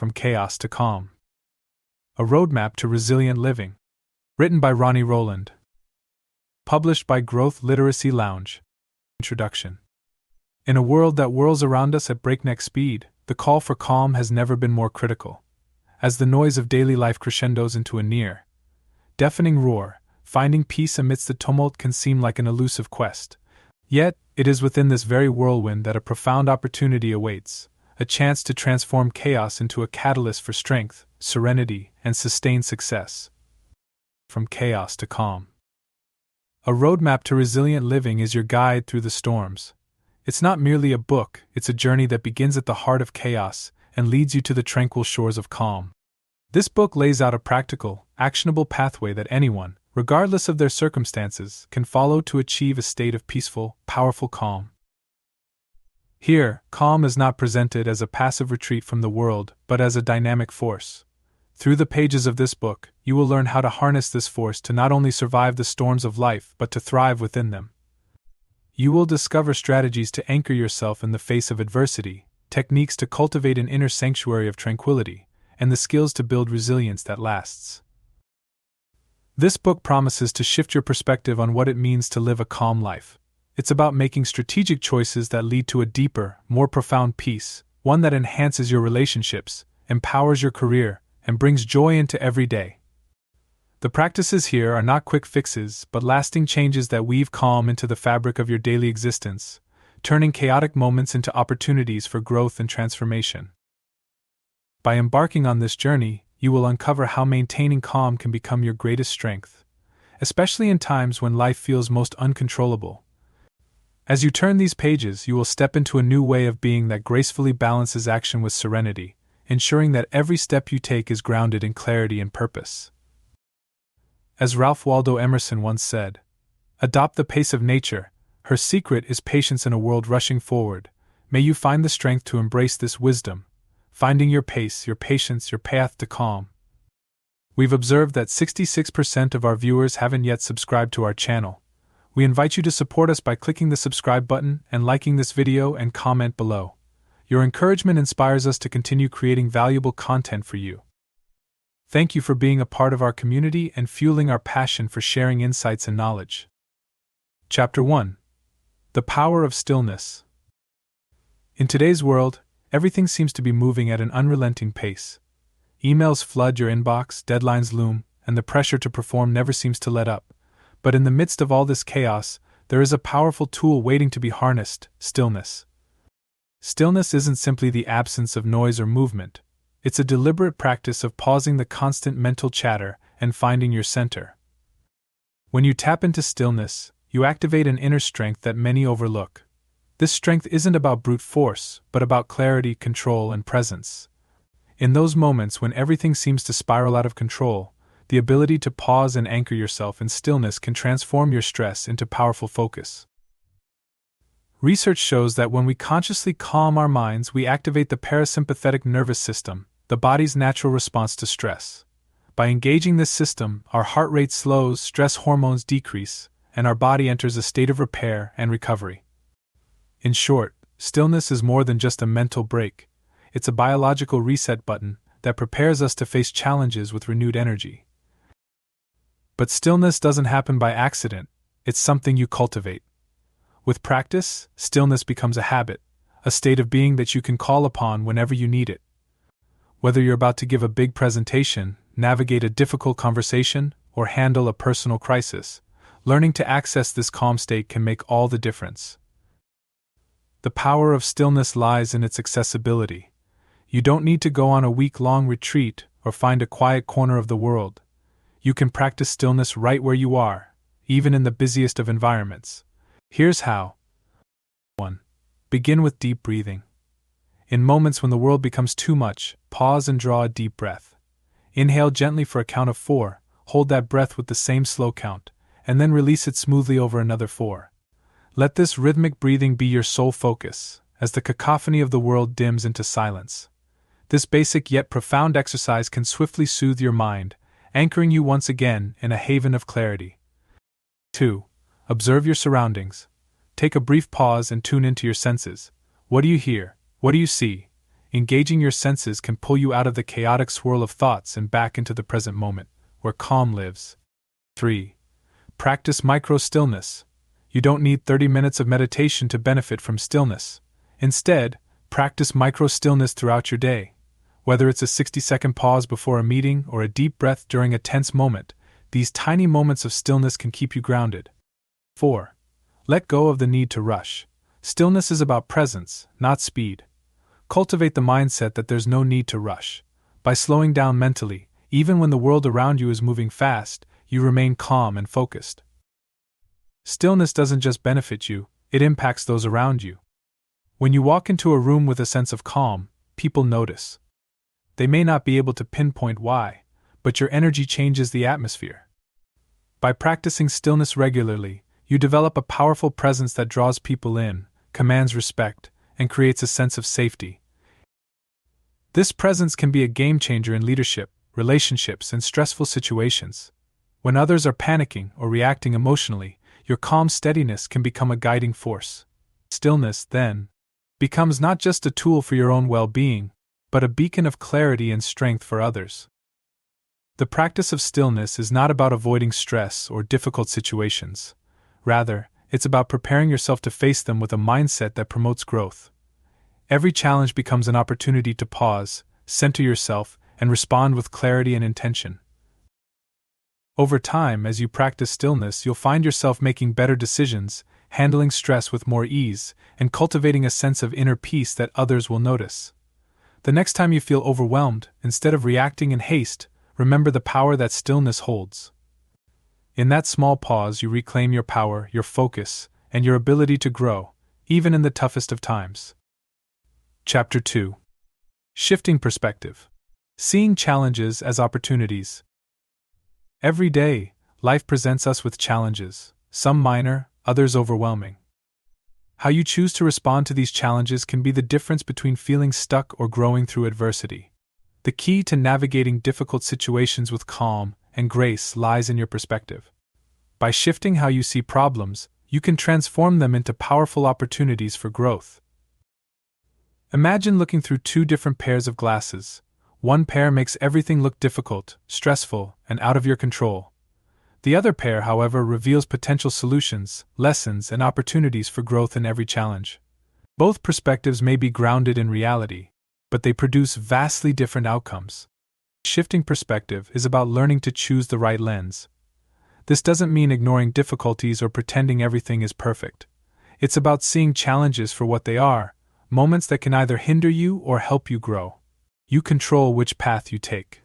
From Chaos to Calm. A Roadmap to Resilient Living. Written by Ronnie Rowland. Published by Growth Literacy Lounge. Introduction. In a world that whirls around us at breakneck speed, the call for calm has never been more critical. As the noise of daily life crescendos into a near, deafening roar, finding peace amidst the tumult can seem like an elusive quest. Yet, it is within this very whirlwind that a profound opportunity awaits, a chance to transform chaos into a catalyst for strength, serenity, and sustained success. From Chaos to Calm. A Roadmap to Resilient Living is your guide through the storms. It's not merely a book, it's a journey that begins at the heart of chaos and leads you to the tranquil shores of calm. This book lays out a practical, actionable pathway that anyone, regardless of their circumstances, can follow to achieve a state of peaceful, powerful calm. Here, calm is not presented as a passive retreat from the world, but as a dynamic force. Through the pages of this book, you will learn how to harness this force to not only survive the storms of life but to thrive within them. You will discover strategies to anchor yourself in the face of adversity, techniques to cultivate an inner sanctuary of tranquility, and the skills to build resilience that lasts. This book promises to shift your perspective on what it means to live a calm life. It's about making strategic choices that lead to a deeper, more profound peace, one that enhances your relationships, empowers your career, and brings joy into every day. The practices here are not quick fixes, but lasting changes that weave calm into the fabric of your daily existence, turning chaotic moments into opportunities for growth and transformation. By embarking on this journey, you will uncover how maintaining calm can become your greatest strength, especially in times when life feels most uncontrollable. As you turn these pages, you will step into a new way of being that gracefully balances action with serenity, ensuring that every step you take is grounded in clarity and purpose. As Ralph Waldo Emerson once said, "Adopt the pace of nature, her secret is patience in a world rushing forward. May you find the strength to embrace this wisdom, finding your pace, your patience, your path to calm." We've observed that 66% of our viewers haven't yet subscribed to our channel. We invite you to support us by clicking the subscribe button and liking this video and comment below. Your encouragement inspires us to continue creating valuable content for you. Thank you for being a part of our community and fueling our passion for sharing insights and knowledge. Chapter 1. The Power of Stillness. In today's world, everything seems to be moving at an unrelenting pace. Emails flood your inbox, deadlines loom, and the pressure to perform never seems to let up. But in the midst of all this chaos, there is a powerful tool waiting to be harnessed: stillness. Stillness isn't simply the absence of noise or movement. It's a deliberate practice of pausing the constant mental chatter and finding your center. When you tap into stillness, you activate an inner strength that many overlook. This strength isn't about brute force, but about clarity, control, and presence. In those moments when everything seems to spiral out of control, the ability to pause and anchor yourself in stillness can transform your stress into powerful focus. Research shows that when we consciously calm our minds, we activate the parasympathetic nervous system, the body's natural response to stress. By engaging this system, our heart rate slows, stress hormones decrease, and our body enters a state of repair and recovery. In short, stillness is more than just a mental break. It's a biological reset button that prepares us to face challenges with renewed energy. But stillness doesn't happen by accident, it's something you cultivate. With practice, stillness becomes a habit, a state of being that you can call upon whenever you need it. Whether you're about to give a big presentation, navigate a difficult conversation, or handle a personal crisis, learning to access this calm state can make all the difference. The power of stillness lies in its accessibility. You don't need to go on a week-long retreat or find a quiet corner of the world. You can practice stillness right where you are, even in the busiest of environments. Here's how. 1. Begin with deep breathing. In moments when the world becomes too much, pause and draw a deep breath. Inhale gently for a count of 4, hold that breath with the same slow count, and then release it smoothly over another 4. Let this rhythmic breathing be your sole focus, as the cacophony of the world dims into silence. This basic yet profound exercise can swiftly soothe your mind, anchoring you once again in a haven of clarity. 2. Observe your surroundings. Take a brief pause and tune into your senses. What do you hear? What do you see? Engaging your senses can pull you out of the chaotic swirl of thoughts and back into the present moment, where calm lives. 3. Practice micro-stillness. You don't need 30 minutes of meditation to benefit from stillness. Instead, practice micro-stillness throughout your day. Whether it's a 60-second pause before a meeting or a deep breath during a tense moment, these tiny moments of stillness can keep you grounded. 4. Let go of the need to rush. Stillness is about presence, not speed. Cultivate the mindset that there's no need to rush. By slowing down mentally, even when the world around you is moving fast, you remain calm and focused. Stillness doesn't just benefit you, it impacts those around you. When you walk into a room with a sense of calm, people notice. They may not be able to pinpoint why, but your energy changes the atmosphere. By practicing stillness regularly, you develop a powerful presence that draws people in, commands respect, and creates a sense of safety. This presence can be a game changer in leadership, relationships, and stressful situations. When others are panicking or reacting emotionally, your calm steadiness can become a guiding force. Stillness, then, becomes not just a tool for your own well-being, but a beacon of clarity and strength for others. The practice of stillness is not about avoiding stress or difficult situations. Rather, it's about preparing yourself to face them with a mindset that promotes growth. Every challenge becomes an opportunity to pause, center yourself, and respond with clarity and intention. Over time, as you practice stillness, you'll find yourself making better decisions, handling stress with more ease, and cultivating a sense of inner peace that others will notice. The next time you feel overwhelmed, instead of reacting in haste, remember the power that stillness holds. In that small pause, you reclaim your power, your focus, and your ability to grow, even in the toughest of times. Chapter 2. Shifting perspective. Seeing challenges as opportunities. Every day, life presents us with challenges, some minor, others overwhelming. How you choose to respond to these challenges can be the difference between feeling stuck or growing through adversity. The key to navigating difficult situations with calm and grace lies in your perspective. By shifting how you see problems, you can transform them into powerful opportunities for growth. Imagine looking through two different pairs of glasses. One pair makes everything look difficult, stressful, and out of your control. The other pair, however, reveals potential solutions, lessons, and opportunities for growth in every challenge. Both perspectives may be grounded in reality, but they produce vastly different outcomes. Shifting perspective is about learning to choose the right lens. This doesn't mean ignoring difficulties or pretending everything is perfect. It's about seeing challenges for what they are, moments that can either hinder you or help you grow. You control which path you take.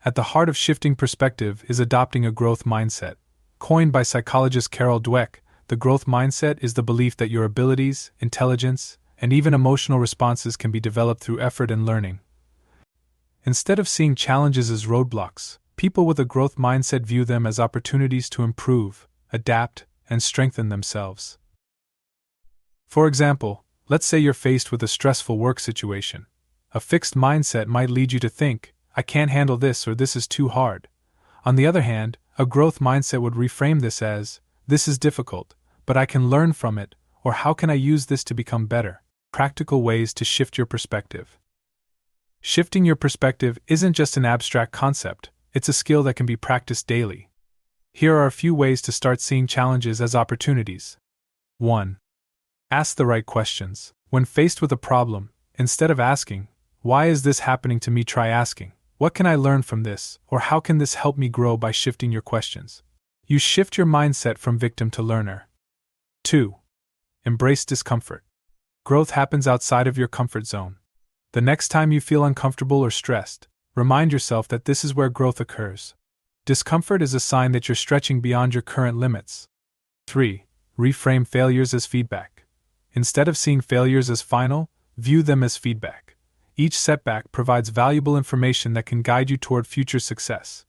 At the heart of shifting perspective is adopting a growth mindset. Coined by psychologist Carol Dweck, the growth mindset is the belief that your abilities, intelligence, and even emotional responses can be developed through effort and learning. Instead of seeing challenges as roadblocks, people with a growth mindset view them as opportunities to improve, adapt, and strengthen themselves. For example, let's say you're faced with a stressful work situation. A fixed mindset might lead you to think, I can't handle this or this is too hard. On the other hand, a growth mindset would reframe this as, this is difficult, but I can learn from it, or how can I use this to become better? Practical ways to shift your perspective. Shifting your perspective isn't just an abstract concept, it's a skill that can be practiced daily. Here are a few ways to start seeing challenges as opportunities. 1. Ask the right questions. When faced with a problem, instead of asking, why is this happening to me, try asking, what can I learn from this, or how can this help me grow? By shifting your questions, you shift your mindset from victim to learner. 2. Embrace discomfort. Growth happens outside of your comfort zone. The next time you feel uncomfortable or stressed, remind yourself that this is where growth occurs. Discomfort is a sign that you're stretching beyond your current limits. 3. Reframe failures as feedback. Instead of seeing failures as final, view them as feedback. Each setback provides valuable information that can guide you toward future success.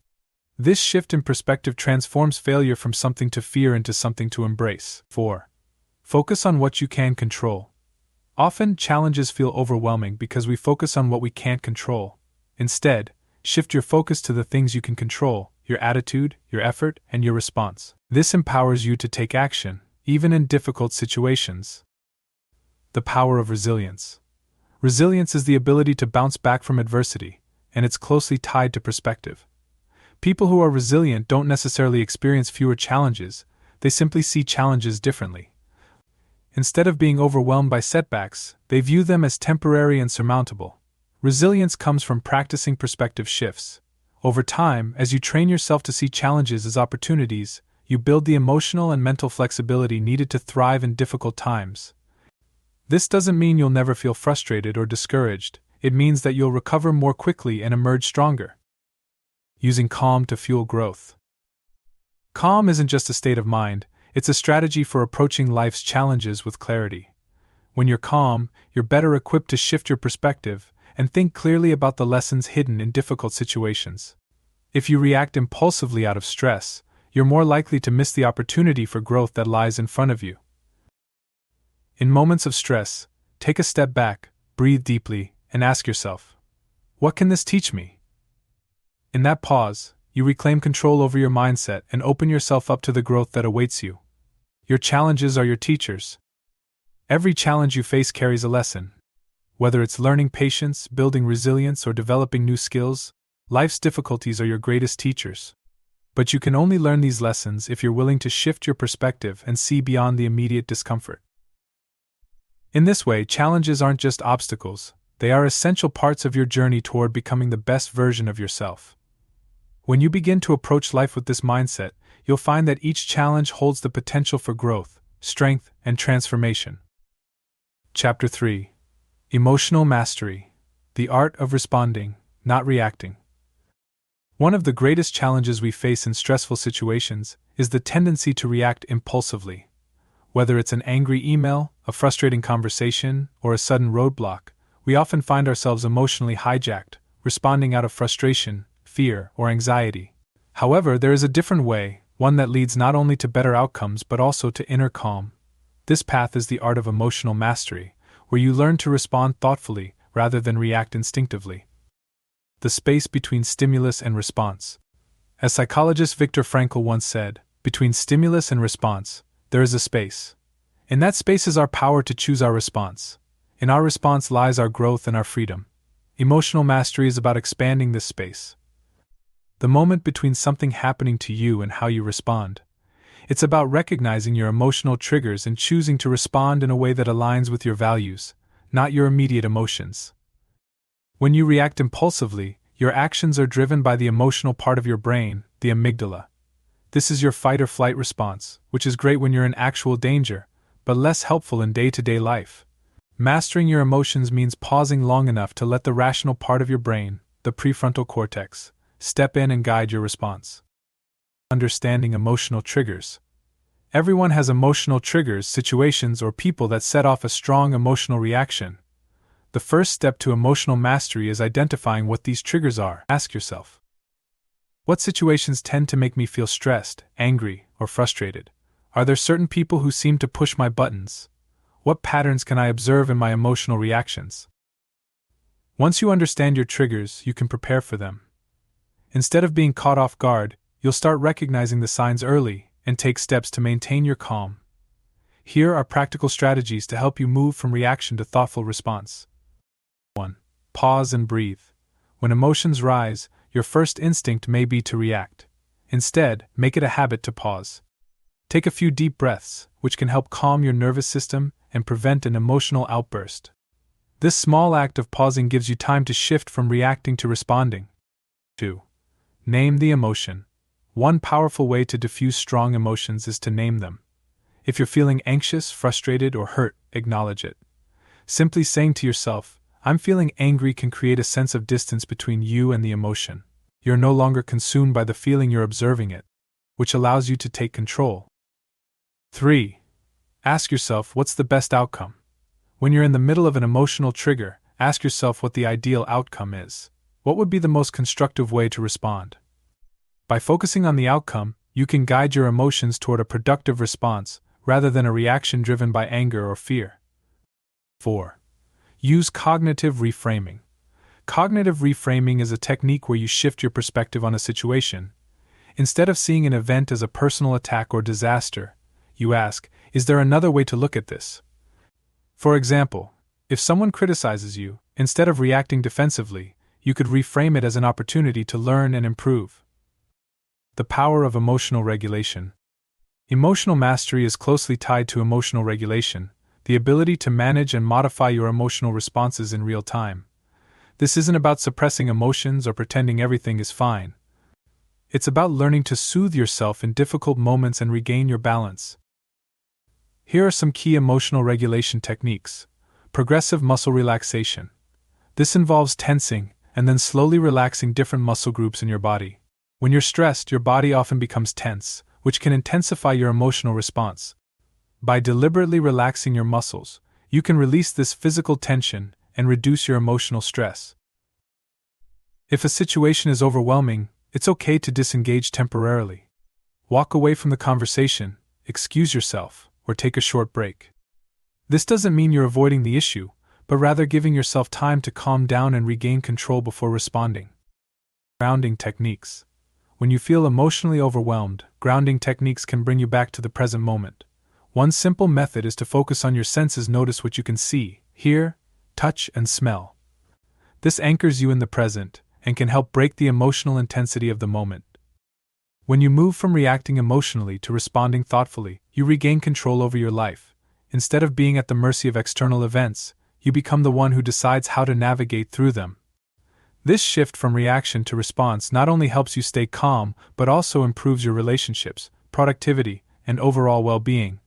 This shift in perspective transforms failure from something to fear into something to embrace. 4. Focus on what you can control. Often, challenges feel overwhelming because we focus on what we can't control. Instead, shift your focus to the things you can control, your attitude, your effort, and your response. This empowers you to take action, even in difficult situations. The power of resilience. Resilience is the ability to bounce back from adversity, and it's closely tied to perspective. People who are resilient don't necessarily experience fewer challenges, they simply see challenges differently. Instead of being overwhelmed by setbacks, they view them as temporary and surmountable. Resilience comes from practicing perspective shifts. Over time, as you train yourself to see challenges as opportunities, you build the emotional and mental flexibility needed to thrive in difficult times. This doesn't mean you'll never feel frustrated or discouraged, it means that you'll recover more quickly and emerge stronger. Using calm to fuel growth. Calm isn't just a state of mind, it's a strategy for approaching life's challenges with clarity. When you're calm, you're better equipped to shift your perspective and think clearly about the lessons hidden in difficult situations. If you react impulsively out of stress, you're more likely to miss the opportunity for growth that lies in front of you. In moments of stress, take a step back, breathe deeply, and ask yourself, what can this teach me? In that pause, you reclaim control over your mindset and open yourself up to the growth that awaits you. Your challenges are your teachers. Every challenge you face carries a lesson. Whether it's learning patience, building resilience, or developing new skills, life's difficulties are your greatest teachers. But you can only learn these lessons if you're willing to shift your perspective and see beyond the immediate discomfort. In this way, challenges aren't just obstacles, they are essential parts of your journey toward becoming the best version of yourself. When you begin to approach life with this mindset, you'll find that each challenge holds the potential for growth, strength, and transformation. Chapter 3. Emotional Mastery. The Art of Responding, Not Reacting. One of the greatest challenges we face in stressful situations is the tendency to react impulsively. Whether it's an angry email, a frustrating conversation, or a sudden roadblock, we often find ourselves emotionally hijacked, responding out of frustration, fear, or anxiety. However, there is a different way, one that leads not only to better outcomes but also to inner calm. This path is the art of emotional mastery, where you learn to respond thoughtfully rather than react instinctively. The space between stimulus and response. As psychologist Viktor Frankl once said, between stimulus and response, there is a space. In that space is our power to choose our response. In our response lies our growth and our freedom. Emotional mastery is about expanding this space. The moment between something happening to you and how you respond. It's about recognizing your emotional triggers and choosing to respond in a way that aligns with your values, not your immediate emotions. When you react impulsively, your actions are driven by the emotional part of your brain, the amygdala. This is your fight or flight response, which is great when you're in actual danger, but less helpful in day-to-day life. Mastering your emotions means pausing long enough to let the rational part of your brain, the prefrontal cortex, step in and guide your response. Understanding emotional triggers. Everyone has emotional triggers, situations, or people that set off a strong emotional reaction. The first step to emotional mastery is identifying what these triggers are. Ask yourself, what situations tend to make me feel stressed, angry, or frustrated? Are there certain people who seem to push my buttons? What patterns can I observe in my emotional reactions? Once you understand your triggers, you can prepare for them. Instead of being caught off guard, you'll start recognizing the signs early and take steps to maintain your calm. Here are practical strategies to help you move from reaction to thoughtful response. 1. Pause and breathe. When emotions rise, your first instinct may be to react. Instead, make it a habit to pause. Take a few deep breaths, which can help calm your nervous system and prevent an emotional outburst. This small act of pausing gives you time to shift from reacting to responding. 2. Name the emotion. One powerful way to diffuse strong emotions is to name them. If you're feeling anxious, frustrated, or hurt, acknowledge it. Simply saying to yourself, "I'm feeling angry," can create a sense of distance between you and the emotion. You're no longer consumed by the feeling, you're observing it, which allows you to take control. 3. Ask yourself, what's the best outcome? When you're in the middle of an emotional trigger, ask yourself what the ideal outcome is. What would be the most constructive way to respond? By focusing on the outcome, you can guide your emotions toward a productive response, rather than a reaction driven by anger or fear. 4. Use cognitive reframing. Cognitive reframing is a technique where you shift your perspective on a situation. Instead of seeing an event as a personal attack or disaster, you ask, is there another way to look at this? For example, If someone criticizes you, instead of reacting defensively, you could reframe it as an opportunity to learn and improve. The power of emotional regulation. Emotional mastery is closely tied to emotional regulation, the ability to manage and modify your emotional responses in real time. This isn't about suppressing emotions or pretending everything is fine. It's about learning to soothe yourself in difficult moments and regain your balance. Here are some key emotional regulation techniques. Progressive muscle relaxation. This involves tensing and then slowly relaxing different muscle groups in your body. When you're stressed, your body often becomes tense, which can intensify your emotional response. By deliberately relaxing your muscles, you can release this physical tension and reduce your emotional stress. If a situation is overwhelming, it's okay to disengage temporarily. Walk away from the conversation, excuse yourself, or take a short break. This doesn't mean you're avoiding the issue, but rather giving yourself time to calm down and regain control before responding. Grounding techniques. When you feel emotionally overwhelmed, grounding techniques can bring you back to the present moment. One simple method is to focus on your senses. Notice what you can see, hear, touch, and smell. This anchors you in the present and can help break the emotional intensity of the moment. When you move from reacting emotionally to responding thoughtfully, you regain control over your life. Instead of being at the mercy of external events, you become the one who decides how to navigate through them. This shift from reaction to response not only helps you stay calm, but also improves your relationships, productivity, and overall well-being.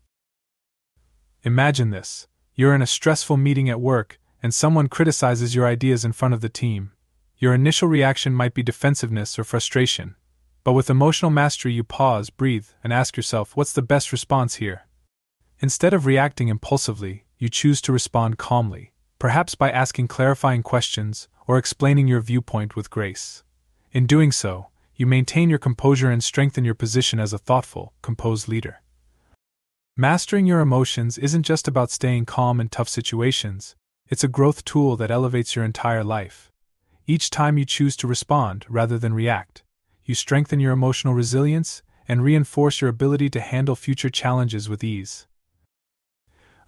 Imagine this. You're in a stressful meeting at work, and someone criticizes your ideas in front of the team. Your initial reaction might be defensiveness or frustration. But with emotional mastery, you pause, breathe, and ask yourself, what's the best response here? Instead of reacting impulsively, you choose to respond calmly, perhaps by asking clarifying questions or explaining your viewpoint with grace. In doing so, you maintain your composure and strengthen your position as a thoughtful, composed leader. Mastering your emotions isn't just about staying calm in tough situations, it's a growth tool that elevates your entire life. Each time you choose to respond rather than react, you strengthen your emotional resilience and reinforce your ability to handle future challenges with ease.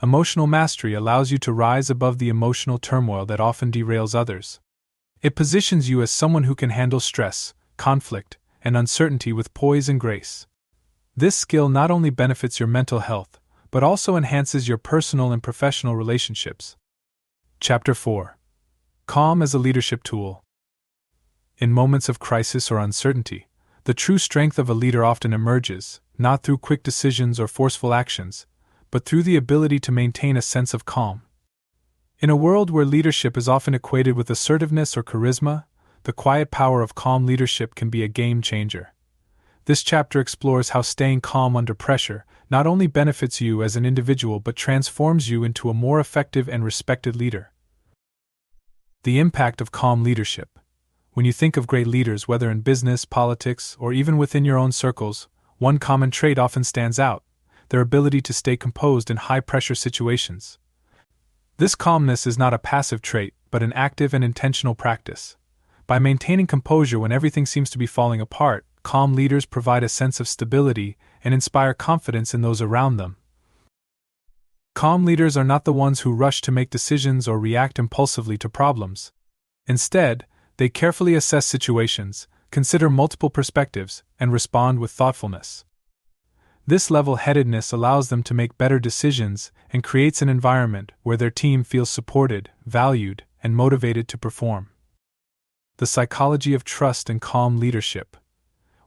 Emotional mastery allows you to rise above the emotional turmoil that often derails others. It positions you as someone who can handle stress, conflict, and uncertainty with poise and grace. This skill not only benefits your mental health, but also enhances your personal and professional relationships. Chapter 4. Calm as a leadership tool. In moments of crisis or uncertainty, the true strength of a leader often emerges, not through quick decisions or forceful actions, but through the ability to maintain a sense of calm. In a world where leadership is often equated with assertiveness or charisma, the quiet power of calm leadership can be a game changer. This chapter explores how staying calm under pressure not only benefits you as an individual but transforms you into a more effective and respected leader. The impact of calm leadership. When you think of great leaders, whether in business, politics, or even within your own circles, one common trait often stands out: their ability to stay composed in high-pressure situations. This calmness is not a passive trait, but an active and intentional practice. By maintaining composure when everything seems to be falling apart, calm leaders provide a sense of stability and inspire confidence in those around them. Calm leaders are not the ones who rush to make decisions or react impulsively to problems. Instead, they carefully assess situations, consider multiple perspectives, and respond with thoughtfulness. This level-headedness allows them to make better decisions and creates an environment where their team feels supported, valued, and motivated to perform. The psychology of trust and calm leadership.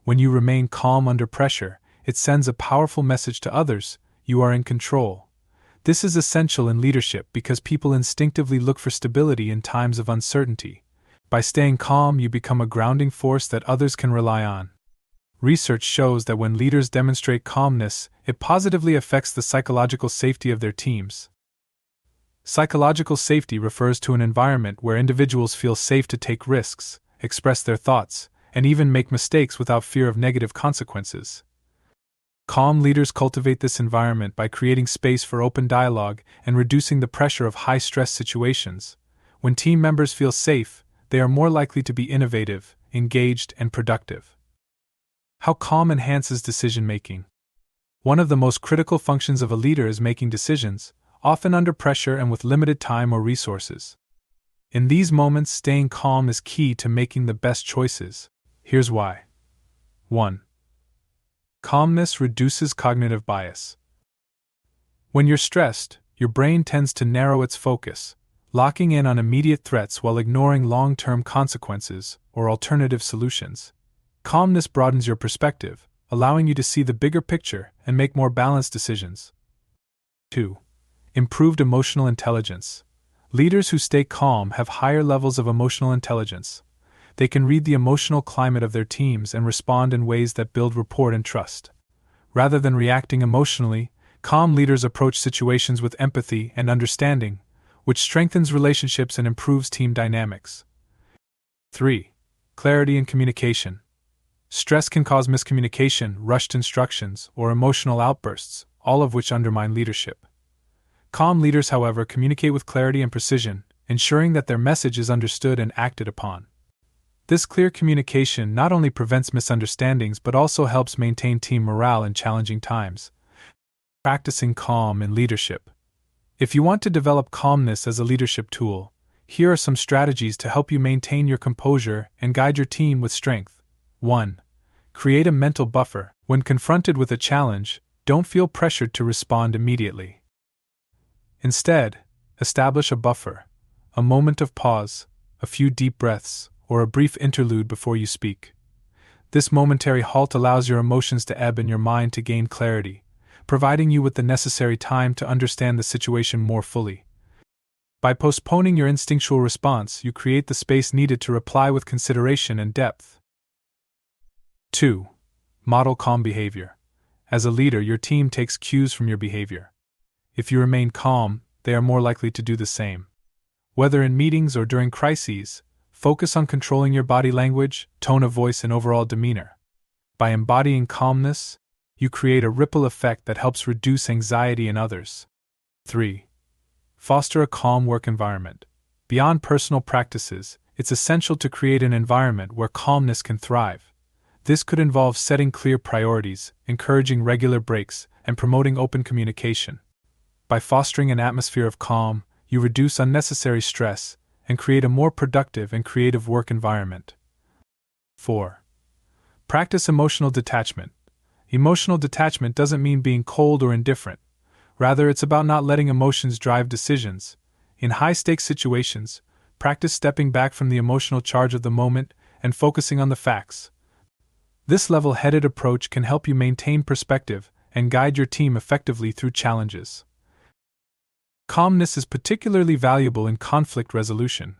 When you remain calm under pressure, it sends a powerful message to others: you are in control. This is essential in leadership because people instinctively look for stability in times of uncertainty. By staying calm, you become a grounding force that others can rely on. Research shows that when leaders demonstrate calmness, it positively affects the psychological safety of their teams. Psychological safety refers to an environment where individuals feel safe to take risks, express their thoughts, and even make mistakes without fear of negative consequences. Calm leaders cultivate this environment by creating space for open dialogue and reducing the pressure of high-stress situations. When team members feel safe, they are more likely to be innovative, engaged, and productive. How calm enhances decision-making. One of the most critical functions of a leader is making decisions, often under pressure and with limited time or resources. In these moments, staying calm is key to making the best choices. Here's why. 1. Calmness reduces cognitive bias. When you're stressed, your brain tends to narrow its focus, locking in on immediate threats while ignoring long-term consequences or alternative solutions. Calmness broadens your perspective, allowing you to see the bigger picture and make more balanced decisions. 2. Improved emotional intelligence. Leaders who stay calm have higher levels of emotional intelligence. They can read the emotional climate of their teams and respond in ways that build rapport and trust. Rather than reacting emotionally, calm leaders approach situations with empathy and understanding, which strengthens relationships and improves team dynamics. 3. Clarity and communication. Stress can cause miscommunication, rushed instructions, or emotional outbursts, all of which undermine leadership. Calm leaders, however, communicate with clarity and precision, ensuring that their message is understood and acted upon. This clear communication not only prevents misunderstandings but also helps maintain team morale in challenging times. Practicing calm in leadership. If you want to develop calmness as a leadership tool, here are some strategies to help you maintain your composure and guide your team with strength. 1. Create a mental buffer. When confronted with a challenge, don't feel pressured to respond immediately. Instead, establish a buffer, a moment of pause, a few deep breaths, or a brief interlude before you speak. This momentary halt allows your emotions to ebb and your mind to gain clarity, providing you with the necessary time to understand the situation more fully. By postponing your instinctual response, you create the space needed to reply with consideration and depth. 2. Model calm behavior. As a leader, your team takes cues from your behavior. If you remain calm, they are more likely to do the same. Whether in meetings or during crises, focus on controlling your body language, tone of voice, and overall demeanor. By embodying calmness, you create a ripple effect that helps reduce anxiety in others. 3. Foster a calm work environment. Beyond personal practices, it's essential to create an environment where calmness can thrive. This could involve setting clear priorities, encouraging regular breaks, and promoting open communication. By fostering an atmosphere of calm, you reduce unnecessary stress and create a more productive and creative work environment. 4. Practice emotional detachment. Emotional detachment doesn't mean being cold or indifferent. Rather, it's about not letting emotions drive decisions. In high-stakes situations, practice stepping back from the emotional charge of the moment and focusing on the facts. This level-headed approach can help you maintain perspective and guide your team effectively through challenges. Calmness is particularly valuable in conflict resolution.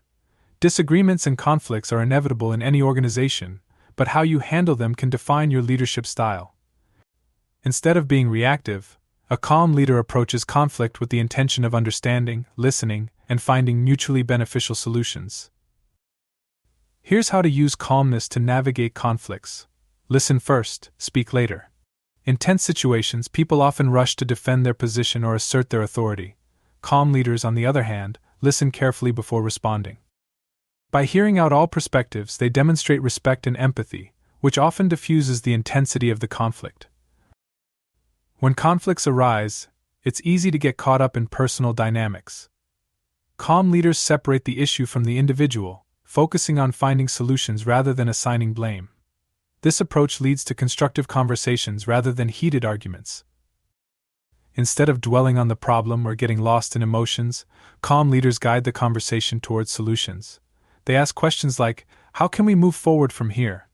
Disagreements and conflicts are inevitable in any organization, but how you handle them can define your leadership style. Instead of being reactive, a calm leader approaches conflict with the intention of understanding, listening, and finding mutually beneficial solutions. Here's how to use calmness to navigate conflicts. Listen first, speak later. In tense situations, people often rush to defend their position or assert their authority. Calm leaders, on the other hand, listen carefully before responding. By hearing out all perspectives, they demonstrate respect and empathy, which often diffuses the intensity of the conflict. When conflicts arise, it's easy to get caught up in personal dynamics. Calm leaders separate the issue from the individual, focusing on finding solutions rather than assigning blame. This approach leads to constructive conversations rather than heated arguments. Instead of dwelling on the problem or getting lost in emotions, calm leaders guide the conversation towards solutions. They ask questions like, "How can we move forward from here?"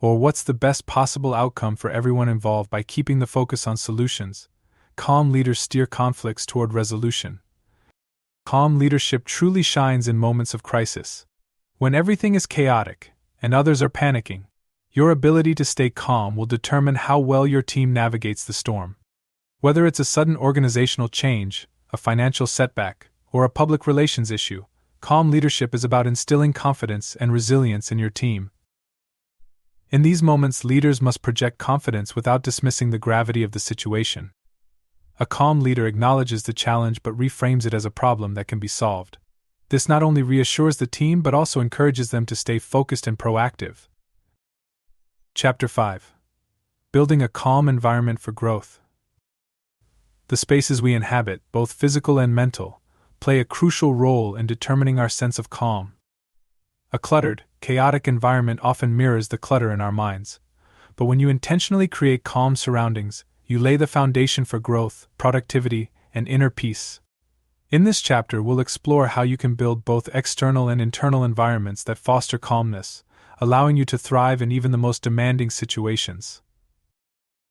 Or "What's the best possible outcome for everyone involved?" By keeping the focus on solutions, calm leaders steer conflicts toward resolution. Calm leadership truly shines in moments of crisis. When everything is chaotic and others are panicking, your ability to stay calm will determine how well your team navigates the storm. Whether it's a sudden organizational change, a financial setback, or a public relations issue, calm leadership is about instilling confidence and resilience in your team. In these moments, leaders must project confidence without dismissing the gravity of the situation. A calm leader acknowledges the challenge but reframes it as a problem that can be solved. This not only reassures the team but also encourages them to stay focused and proactive. Chapter 5. Building a calm environment for growth. The spaces we inhabit, both physical and mental, play a crucial role in determining our sense of calm. A cluttered, chaotic environment often mirrors the clutter in our minds, but when you intentionally create calm surroundings, you lay the foundation for growth, productivity, and inner peace. In this chapter, we'll explore how you can build both external and internal environments that foster calmness, allowing you to thrive in even the most demanding situations.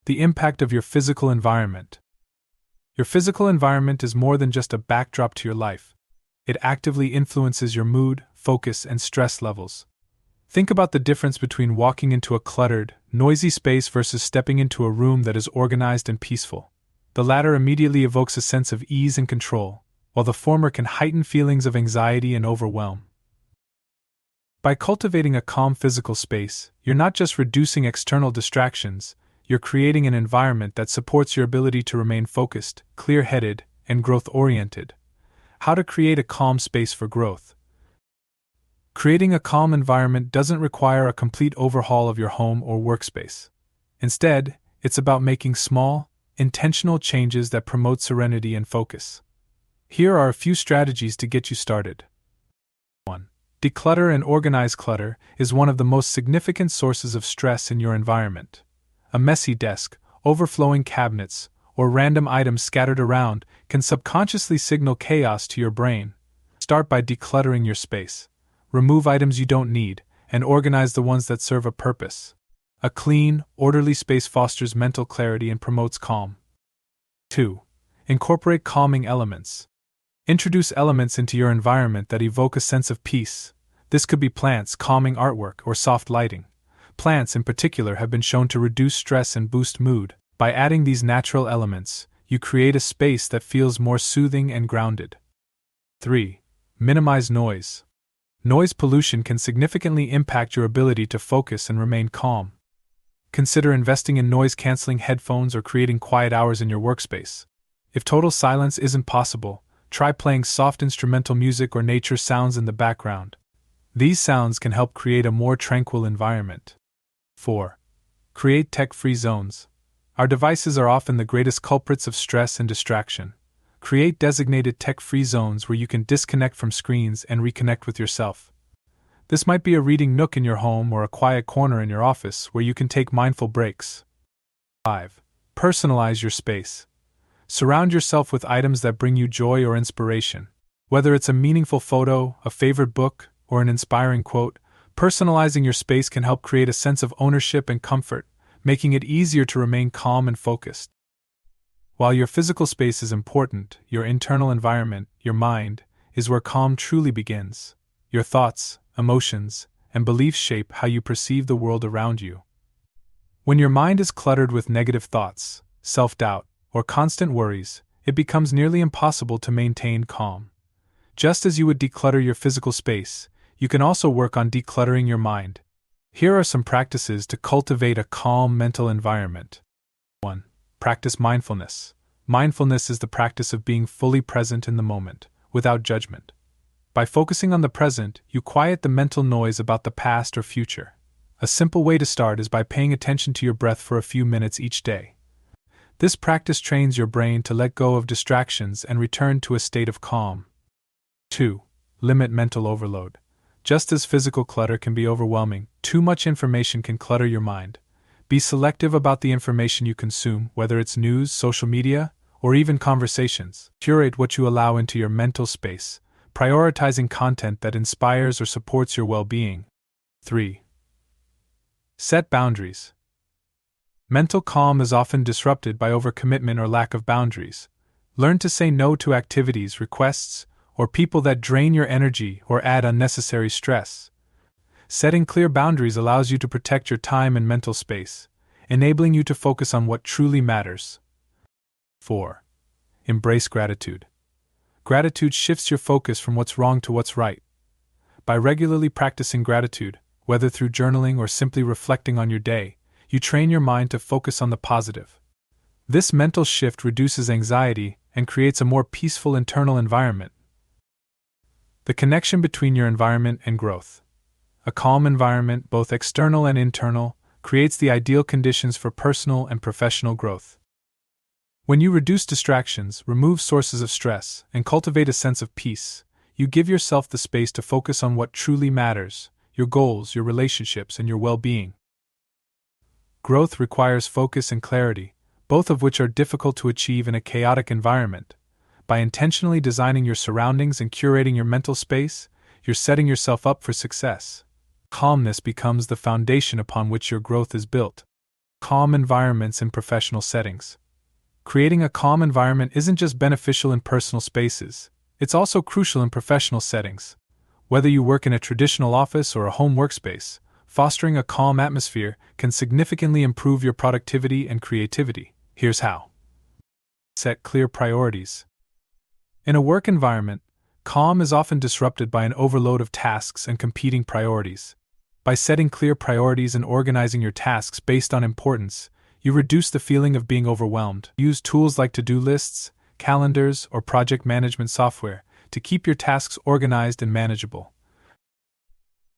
The impact of your physical environment. Your physical environment is more than just a backdrop to your life. It actively influences your mood, focus, and stress levels. Think about the difference between walking into a cluttered, noisy space versus stepping into a room that is organized and peaceful. The latter immediately evokes a sense of ease and control, while the former can heighten feelings of anxiety and overwhelm. By cultivating a calm physical space, you're not just reducing external distractions, you're creating an environment that supports your ability to remain focused, clear-headed, and growth-oriented. How to create a calm space for growth. Creating a calm environment doesn't require a complete overhaul of your home or workspace. Instead, it's about making small, intentional changes that promote serenity and focus. Here are a few strategies to get you started. 1. Declutter and organize. Clutter is one of the most significant sources of stress in your environment. A messy desk, overflowing cabinets, or random items scattered around can subconsciously signal chaos to your brain. Start by decluttering your space. Remove items you don't need, and organize the ones that serve a purpose. A clean, orderly space fosters mental clarity and promotes calm. 2. Incorporate calming elements. Introduce elements into your environment that evoke a sense of peace. This could be plants, calming artwork, or soft lighting. Plants, in particular, have been shown to reduce stress and boost mood. By adding these natural elements, you create a space that feels more soothing and grounded. 3. Minimize noise. Noise pollution can significantly impact your ability to focus and remain calm. Consider investing in noise-canceling headphones or creating quiet hours in your workspace. If total silence isn't possible, try playing soft instrumental music or nature sounds in the background. These sounds can help create a more tranquil environment. 4. Create tech-free zones. Our devices are often the greatest culprits of stress and distraction. Create designated tech-free zones where you can disconnect from screens and reconnect with yourself. This might be a reading nook in your home or a quiet corner in your office where you can take mindful breaks. 5. Personalize your space. Surround yourself with items that bring you joy or inspiration. Whether it's a meaningful photo, a favorite book, or an inspiring quote, personalizing your space can help create a sense of ownership and comfort, making it easier to remain calm and focused. While your physical space is important, your internal environment, your mind, is where calm truly begins. Your thoughts, emotions, and beliefs shape how you perceive the world around you. When your mind is cluttered with negative thoughts, self-doubt, or constant worries, it becomes nearly impossible to maintain calm. Just as you would declutter your physical space, you can also work on decluttering your mind. Here are some practices to cultivate a calm mental environment. 1. Practice mindfulness. Mindfulness is the practice of being fully present in the moment, without judgment. By focusing on the present, you quiet the mental noise about the past or future. A simple way to start is by paying attention to your breath for a few minutes each day. This practice trains your brain to let go of distractions and return to a state of calm. 2. Limit mental overload. Just as physical clutter can be overwhelming, too much information can clutter your mind. Be selective about the information you consume, whether it's news, social media, or even conversations. Curate what you allow into your mental space, prioritizing content that inspires or supports your well-being. 3. Set boundaries. Mental calm is often disrupted by overcommitment or lack of boundaries. Learn to say no to activities, requests, or people that drain your energy or add unnecessary stress. Setting clear boundaries allows you to protect your time and mental space, enabling you to focus on what truly matters. 4. Embrace gratitude. Gratitude shifts your focus from what's wrong to what's right. By regularly practicing gratitude, whether through journaling or simply reflecting on your day, you train your mind to focus on the positive. This mental shift reduces anxiety and creates a more peaceful internal environment. The connection between your environment and growth. A calm environment, both external and internal, creates the ideal conditions for personal and professional growth. When you reduce distractions, remove sources of stress, and cultivate a sense of peace, you give yourself the space to focus on what truly matters: your goals, your relationships, and your well-being. Growth requires focus and clarity, both of which are difficult to achieve in a chaotic environment. By intentionally designing your surroundings and curating your mental space, you're setting yourself up for success. Calmness becomes the foundation upon which your growth is built. Calm environments in professional settings. Creating a calm environment isn't just beneficial in personal spaces, it's also crucial in professional settings. Whether you work in a traditional office or a home workspace, fostering a calm atmosphere can significantly improve your productivity and creativity. Here's how. Set clear priorities. In a work environment, calm is often disrupted by an overload of tasks and competing priorities. By setting clear priorities and organizing your tasks based on importance, you reduce the feeling of being overwhelmed. Use tools like to-do lists, calendars, or project management software to keep your tasks organized and manageable.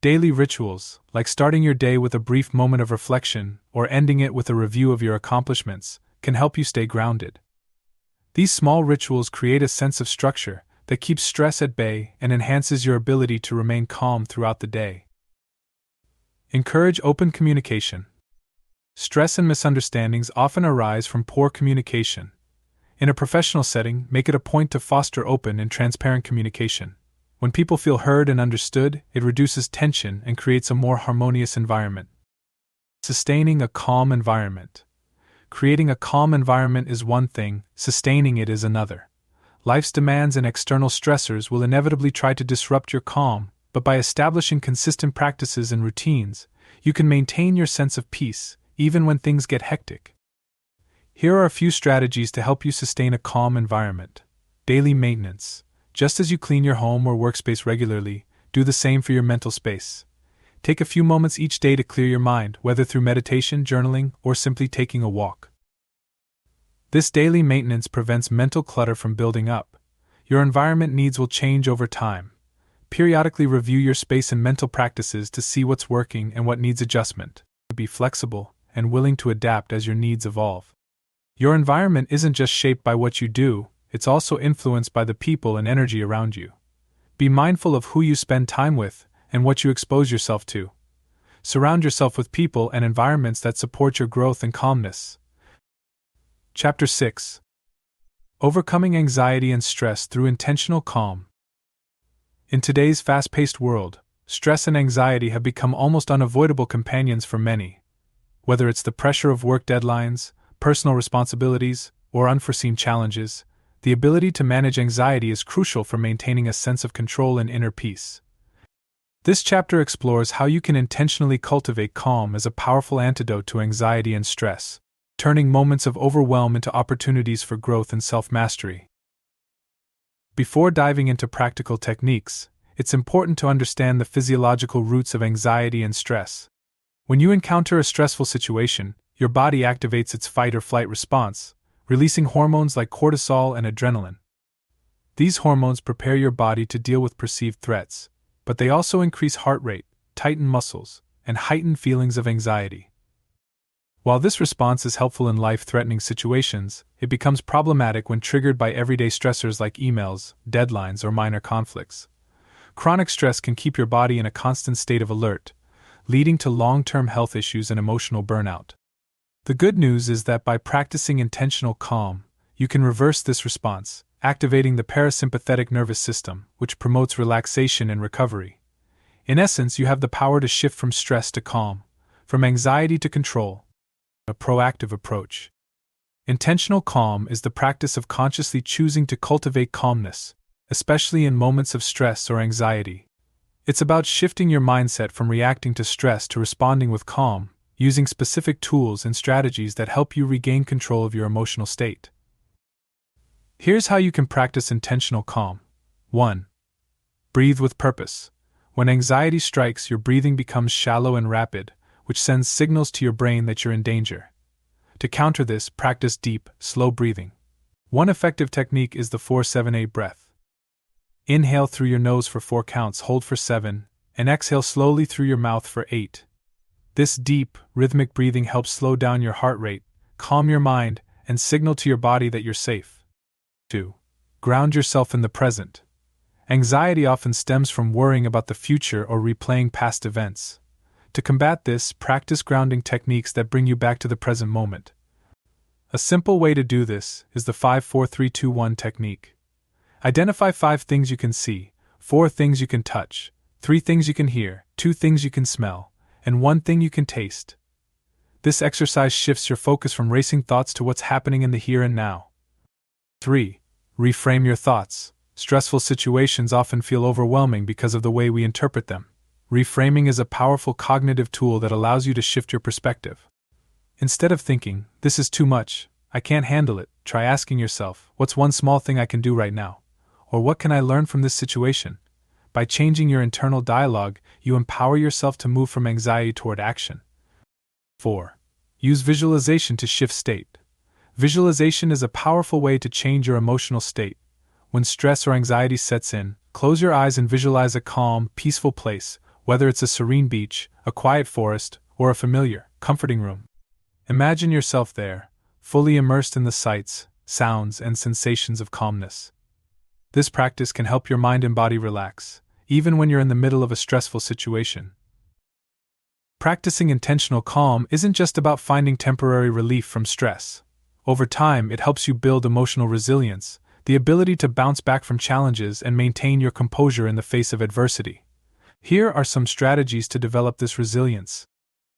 Daily rituals, like starting your day with a brief moment of reflection or ending it with a review of your accomplishments, can help you stay grounded. These small rituals create a sense of structure that keeps stress at bay and enhances your ability to remain calm throughout the day. Encourage open communication. Stress and misunderstandings often arise from poor communication. In a professional setting, make it a point to foster open and transparent communication. When people feel heard and understood, it reduces tension and creates a more harmonious environment. Sustaining a calm environment. Creating a calm environment is one thing, sustaining it is another. Life's demands and external stressors will inevitably try to disrupt your calm, but by establishing consistent practices and routines, you can maintain your sense of peace, even when things get hectic. Here are a few strategies to help you sustain a calm environment. Daily maintenance. Just as you clean your home or workspace regularly, do the same for your mental space. Take a few moments each day to clear your mind, whether through meditation, journaling, or simply taking a walk. This daily maintenance prevents mental clutter from building up. Your environment needs will change over time. Periodically review your space and mental practices to see what's working and what needs adjustment. Be flexible and willing to adapt as your needs evolve. Your environment isn't just shaped by what you do, it's also influenced by the people and energy around you. Be mindful of who you spend time with and what you expose yourself to. Surround yourself with people and environments that support your growth and calmness. Chapter 6. Overcoming anxiety and stress through intentional calm. In today's fast-paced world, stress and anxiety have become almost unavoidable companions for many. Whether it's the pressure of work deadlines, personal responsibilities, or unforeseen challenges, the ability to manage anxiety is crucial for maintaining a sense of control and inner peace. This chapter explores how you can intentionally cultivate calm as a powerful antidote to anxiety and stress, turning moments of overwhelm into opportunities for growth and self-mastery. Before diving into practical techniques, it's important to understand the physiological roots of anxiety and stress. When you encounter a stressful situation, your body activates its fight or flight response, releasing hormones like cortisol and adrenaline. These hormones prepare your body to deal with perceived threats, but they also increase heart rate, tighten muscles, and heighten feelings of anxiety. While this response is helpful in life-threatening situations, it becomes problematic when triggered by everyday stressors like emails, deadlines, or minor conflicts. Chronic stress can keep your body in a constant state of alert, leading to long-term health issues and emotional burnout. The good news is that by practicing intentional calm, you can reverse this response, activating the parasympathetic nervous system, which promotes relaxation and recovery. In essence, you have the power to shift from stress to calm, from anxiety to control. A proactive approach. Intentional calm is the practice of consciously choosing to cultivate calmness, especially in moments of stress or anxiety. It's about shifting your mindset from reacting to stress to responding with calm, using specific tools and strategies that help you regain control of your emotional state. Here's how you can practice intentional calm. 1. Breathe with purpose. When anxiety strikes, your breathing becomes shallow and rapid, which sends signals to your brain that you're in danger. To counter this, practice deep, slow breathing. One effective technique is the 4-7-8 breath. Inhale through your nose for 4 counts, hold for 7, and exhale slowly through your mouth for 8. This deep, rhythmic breathing helps slow down your heart rate, calm your mind, and signal to your body that you're safe. 2. Ground yourself in the present. Anxiety often stems from worrying about the future or replaying past events. To combat this, practice grounding techniques that bring you back to the present moment. A simple way to do this is the 5-4-3-2-1 technique. Identify 5 things you can see, 4 things you can touch, 3 things you can hear, 2 things you can smell, and 1 thing you can taste. This exercise shifts your focus from racing thoughts to what's happening in the here and now. 3. Reframe your thoughts. Stressful situations often feel overwhelming because of the way we interpret them. Reframing is a powerful cognitive tool that allows you to shift your perspective. Instead of thinking, "This is too much, I can't handle it," try asking yourself, "What's one small thing I can do right now?" Or "What can I learn from this situation?" By changing your internal dialogue, you empower yourself to move from anxiety toward action. 4. Use visualization to shift state. Visualization is a powerful way to change your emotional state. When stress or anxiety sets in, close your eyes and visualize a calm, peaceful place, whether it's a serene beach, a quiet forest, or a familiar, comforting room. Imagine yourself there, fully immersed in the sights, sounds, and sensations of calmness. This practice can help your mind and body relax, even when you're in the middle of a stressful situation. Practicing intentional calm isn't just about finding temporary relief from stress. Over time, it helps you build emotional resilience, the ability to bounce back from challenges and maintain your composure in the face of adversity. Here are some strategies to develop this resilience.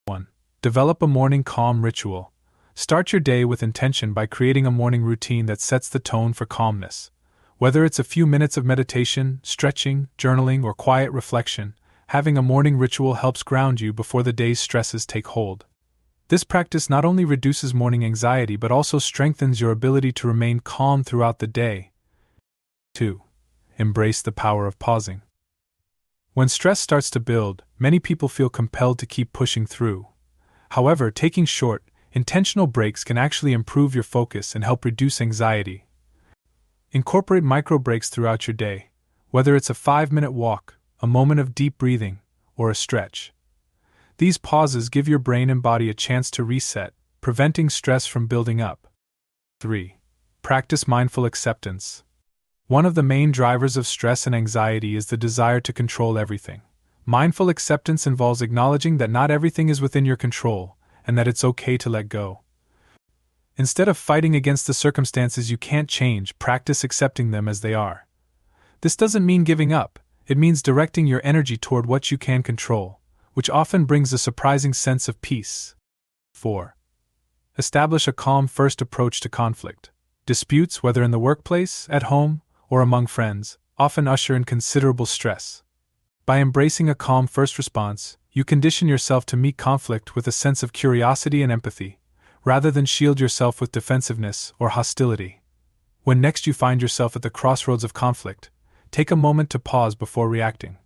1. Develop a morning calm ritual. Start your day with intention by creating a morning routine that sets the tone for calmness. Whether it's a few minutes of meditation, stretching, journaling, or quiet reflection, having a morning ritual helps ground you before the day's stresses take hold. This practice not only reduces morning anxiety but also strengthens your ability to remain calm throughout the day. 2. Embrace the power of pausing. When stress starts to build, many people feel compelled to keep pushing through. However, taking short, intentional breaks can actually improve your focus and help reduce anxiety. Incorporate micro breaks throughout your day, whether it's a 5-minute walk, a moment of deep breathing, or a stretch. These pauses give your brain and body a chance to reset, preventing stress from building up. 3. Practice mindful acceptance. One of the main drivers of stress and anxiety is the desire to control everything. Mindful acceptance involves acknowledging that not everything is within your control, and that it's okay to let go. Instead of fighting against the circumstances you can't change, practice accepting them as they are. This doesn't mean giving up, it means directing your energy toward what you can control, which often brings a surprising sense of peace. 4. Establish a calm-first approach to conflict. Disputes, whether in the workplace, at home, or among friends, often usher in considerable stress. By embracing a calm-first response, you condition yourself to meet conflict with a sense of curiosity and empathy, rather than shield yourself with defensiveness or hostility. When next you find yourself at the crossroads of conflict, take a moment to pause before reacting.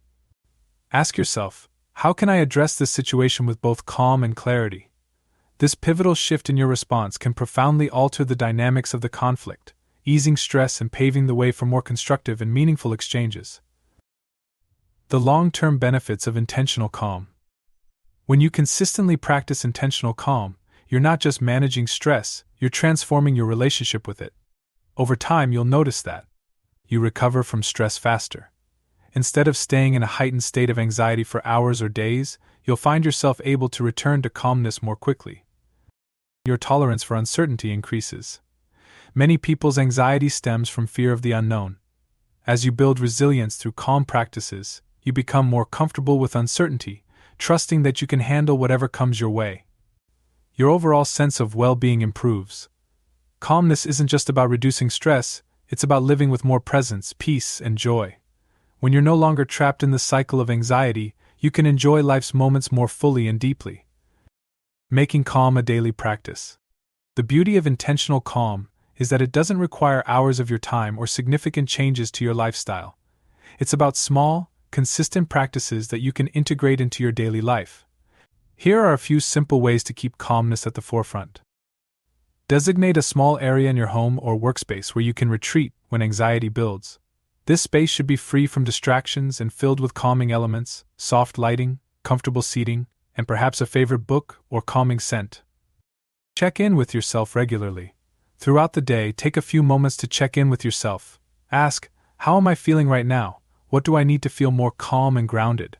Ask yourself, how can I address this situation with both calm and clarity? This pivotal shift in your response can profoundly alter the dynamics of the conflict, easing stress and paving the way for more constructive and meaningful exchanges. The long-term benefits of intentional calm. When you consistently practice intentional calm, you're not just managing stress, you're transforming your relationship with it. Over time, you'll notice that you recover from stress faster. Instead of staying in a heightened state of anxiety for hours or days, you'll find yourself able to return to calmness more quickly. Your tolerance for uncertainty increases. Many people's anxiety stems from fear of the unknown. As you build resilience through calm practices, you become more comfortable with uncertainty, trusting that you can handle whatever comes your way. Your overall sense of well-being improves. Calmness isn't just about reducing stress, it's about living with more presence, peace, and joy. When you're no longer trapped in the cycle of anxiety, you can enjoy life's moments more fully and deeply. Making calm a daily practice. The beauty of intentional calm is that it doesn't require hours of your time or significant changes to your lifestyle. It's about small, consistent practices that you can integrate into your daily life. Here are a few simple ways to keep calmness at the forefront. Designate a small area in your home or workspace where you can retreat when anxiety builds. This space should be free from distractions and filled with calming elements, soft lighting, comfortable seating, and perhaps a favorite book or calming scent. Check in with yourself regularly. Throughout the day, take a few moments to check in with yourself. Ask, how am I feeling right now? What do I need to feel more calm and grounded?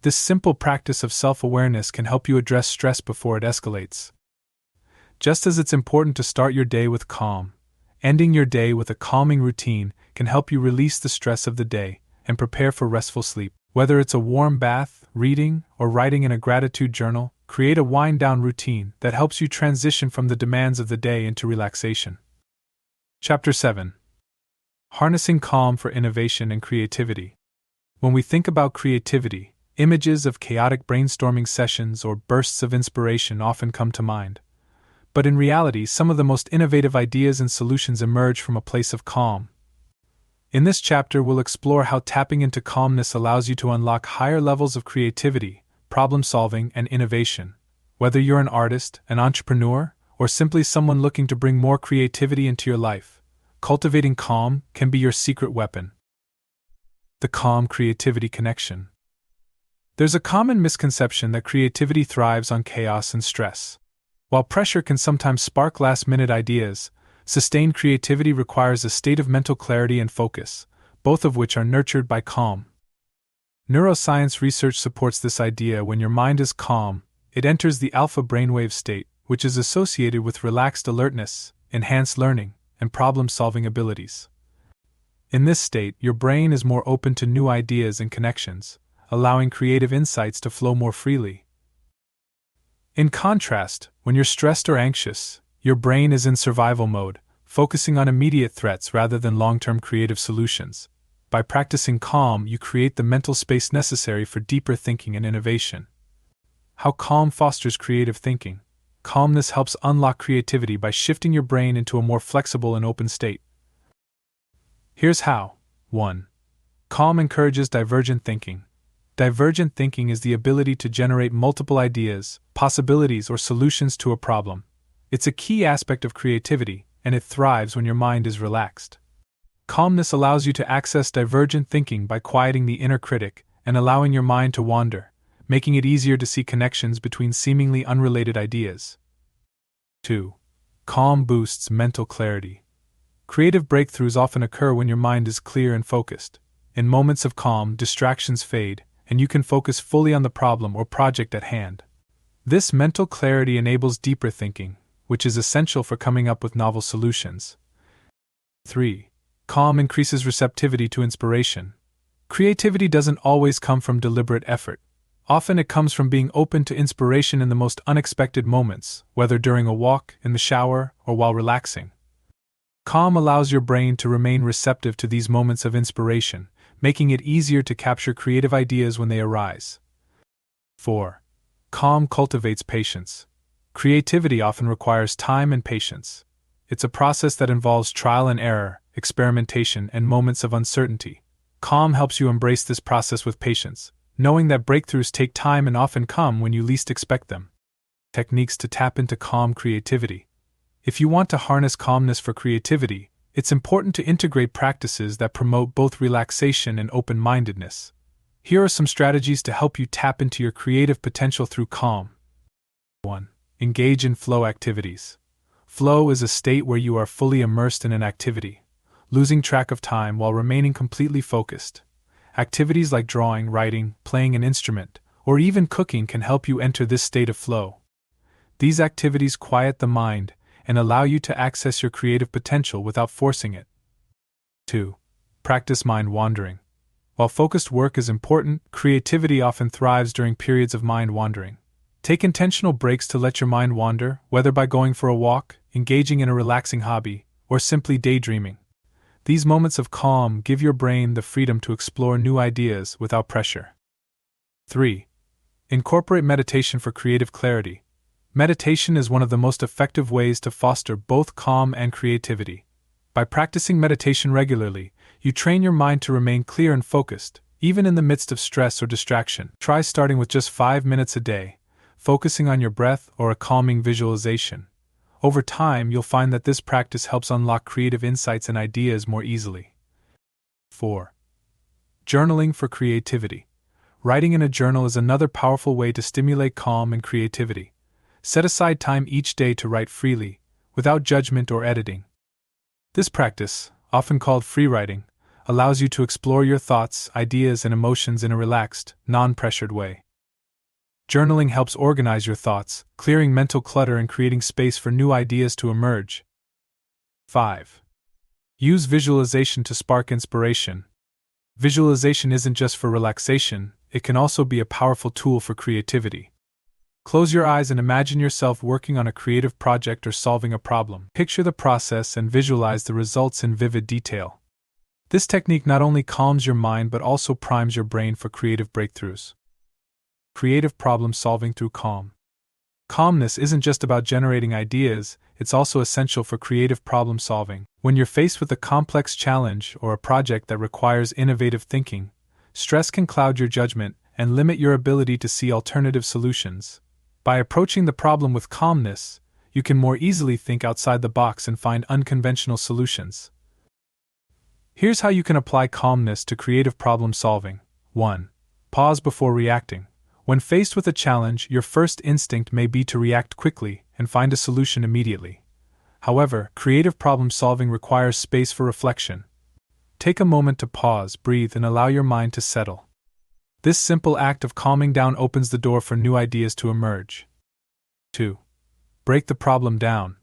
This simple practice of self-awareness can help you address stress before it escalates. Just as it's important to start your day with calm, ending your day with a calming routine can help you release the stress of the day and prepare for restful sleep. Whether it's a warm bath, reading, or writing in a gratitude journal, create a wind-down routine that helps you transition from the demands of the day into relaxation. Chapter 7. Harnessing Calm for Innovation and Creativity. When we think about creativity, images of chaotic brainstorming sessions or bursts of inspiration often come to mind. But in reality, some of the most innovative ideas and solutions emerge from a place of calm. In this chapter, we'll explore how tapping into calmness allows you to unlock higher levels of creativity, problem-solving, and innovation. Whether you're an artist, an entrepreneur, or simply someone looking to bring more creativity into your life, cultivating calm can be your secret weapon. The calm-creativity connection. There's a common misconception that creativity thrives on chaos and stress. While pressure can sometimes spark last-minute ideas, sustained creativity requires a state of mental clarity and focus, both of which are nurtured by calm. Neuroscience research supports this idea. When your mind is calm, it enters the alpha brainwave state, which is associated with relaxed alertness, enhanced learning, and problem-solving abilities. In this state, your brain is more open to new ideas and connections, allowing creative insights to flow more freely. In contrast, when you're stressed or anxious, your brain is in survival mode, focusing on immediate threats rather than long-term creative solutions. By practicing calm, you create the mental space necessary for deeper thinking and innovation. How calm fosters creative thinking. Calmness helps unlock creativity by shifting your brain into a more flexible and open state. Here's how. 1. Calm encourages divergent thinking. Divergent thinking is the ability to generate multiple ideas, possibilities, or solutions to a problem. It's a key aspect of creativity, and it thrives when your mind is relaxed. Calmness allows you to access divergent thinking by quieting the inner critic and allowing your mind to wander, making it easier to see connections between seemingly unrelated ideas. 2. Calm boosts mental clarity. Creative breakthroughs often occur when your mind is clear and focused. In moments of calm, distractions fade, and you can focus fully on the problem or project at hand. This mental clarity enables deeper thinking, which is essential for coming up with novel solutions. 3. Calm increases receptivity to inspiration. Creativity doesn't always come from deliberate effort. Often it comes from being open to inspiration in the most unexpected moments, whether during a walk, in the shower, or while relaxing. Calm allows your brain to remain receptive to these moments of inspiration, making it easier to capture creative ideas when they arise. 4. Calm cultivates patience. Creativity often requires time and patience. It's a process that involves trial and error, experimentation, and moments of uncertainty. Calm helps you embrace this process with patience, knowing that breakthroughs take time and often come when you least expect them. Techniques to tap into calm creativity. If you want to harness calmness for creativity, it's important to integrate practices that promote both relaxation and open-mindedness. Here are some strategies to help you tap into your creative potential through calm. 1. Engage in flow activities. Flow is a state where you are fully immersed in an activity, losing track of time while remaining completely focused. Activities like drawing, writing, playing an instrument, or even cooking can help you enter this state of flow. These activities quiet the mind and allow you to access your creative potential without forcing it. 2. Practice mind wandering. While focused work is important, creativity often thrives during periods of mind wandering. Take intentional breaks to let your mind wander, whether by going for a walk, engaging in a relaxing hobby, or simply daydreaming. These moments of calm give your brain the freedom to explore new ideas without pressure. 3. Incorporate meditation for creative clarity. Meditation is one of the most effective ways to foster both calm and creativity. By practicing meditation regularly, you train your mind to remain clear and focused, even in the midst of stress or distraction. Try starting with just 5 minutes a day, focusing on your breath or a calming visualization. Over time, you'll find that this practice helps unlock creative insights and ideas more easily. 4. Journaling for creativity. Writing in a journal is another powerful way to stimulate calm and creativity. Set aside time each day to write freely, without judgment or editing. This practice, often called free writing, allows you to explore your thoughts, ideas, and emotions in a relaxed, non-pressured way. Journaling helps organize your thoughts, clearing mental clutter and creating space for new ideas to emerge. 5. Use visualization to spark inspiration. Visualization isn't just for relaxation, it can also be a powerful tool for creativity. Close your eyes and imagine yourself working on a creative project or solving a problem. Picture the process and visualize the results in vivid detail. This technique not only calms your mind but also primes your brain for creative breakthroughs. Creative problem solving through calm. Calmness isn't just about generating ideas, it's also essential for creative problem solving. When you're faced with a complex challenge or a project that requires innovative thinking, stress can cloud your judgment and limit your ability to see alternative solutions. By approaching the problem with calmness, you can more easily think outside the box and find unconventional solutions. Here's how you can apply calmness to creative problem solving. 1. Pause before reacting. When faced with a challenge, your first instinct may be to react quickly and find a solution immediately. However, creative problem solving requires space for reflection. Take a moment to pause, breathe, and allow your mind to settle. This simple act of calming down opens the door for new ideas to emerge. 2. Break the problem down.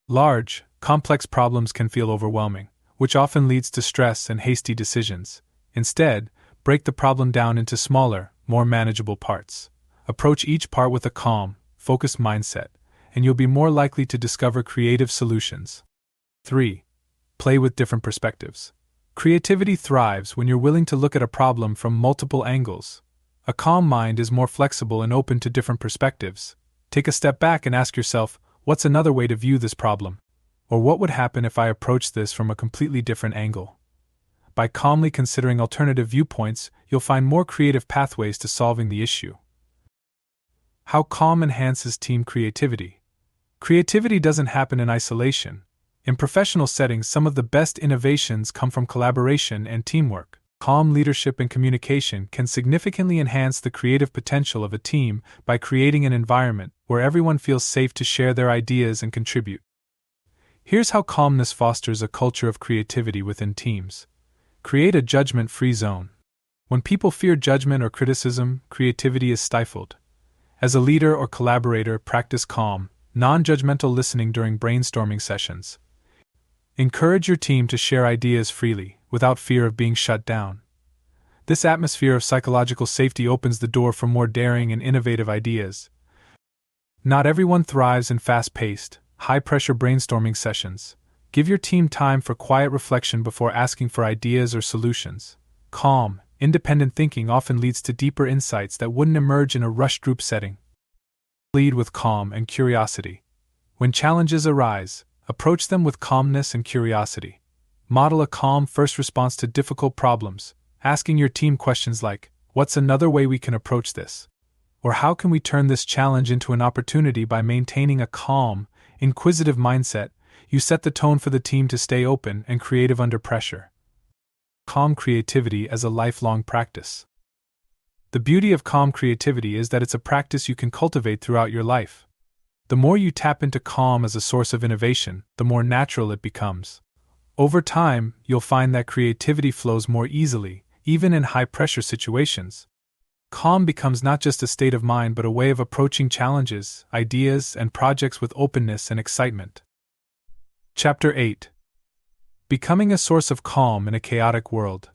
Large, complex problems can feel overwhelming, which often leads to stress and hasty decisions. Instead, break the problem down into smaller, more manageable parts. Approach each part with a calm, focused mindset, and you'll be more likely to discover creative solutions. 3. Play with different perspectives. Creativity thrives when you're willing to look at a problem from multiple angles. A calm mind is more flexible and open to different perspectives. Take a step back and ask yourself, what's another way to view this problem? Or what would happen if I approached this from a completely different angle? By calmly considering alternative viewpoints, you'll find more creative pathways to solving the issue. How calm enhances team creativity. Creativity doesn't happen in isolation. In professional settings, some of the best innovations come from collaboration and teamwork. Calm leadership and communication can significantly enhance the creative potential of a team by creating an environment where everyone feels safe to share their ideas and contribute. Here's how calmness fosters a culture of creativity within teams. Create a judgment-free zone. When people fear judgment or criticism, creativity is stifled. As a leader or collaborator, practice calm, non-judgmental listening during brainstorming sessions. Encourage your team to share ideas freely, without fear of being shut down. This atmosphere of psychological safety opens the door for more daring and innovative ideas. Not everyone thrives in fast-paced, high-pressure brainstorming sessions. Give your team time for quiet reflection before asking for ideas or solutions. Calm, independent thinking often leads to deeper insights that wouldn't emerge in a rushed group setting. Lead with calm and curiosity. When challenges arise, approach them with calmness and curiosity. Model a calm first response to difficult problems, asking your team questions like, "What's another way we can approach this?" Or "How can we turn this challenge into an opportunity?" By maintaining a calm, inquisitive mindset, you set the tone for the team to stay open and creative under pressure. Calm creativity as a lifelong practice. The beauty of calm creativity is that it's a practice you can cultivate throughout your life. The more you tap into calm as a source of innovation, the more natural it becomes. Over time, you'll find that creativity flows more easily, even in high-pressure situations. Calm becomes not just a state of mind but a way of approaching challenges, ideas, and projects with openness and excitement. Chapter 8. Becoming a source of calm in a chaotic world.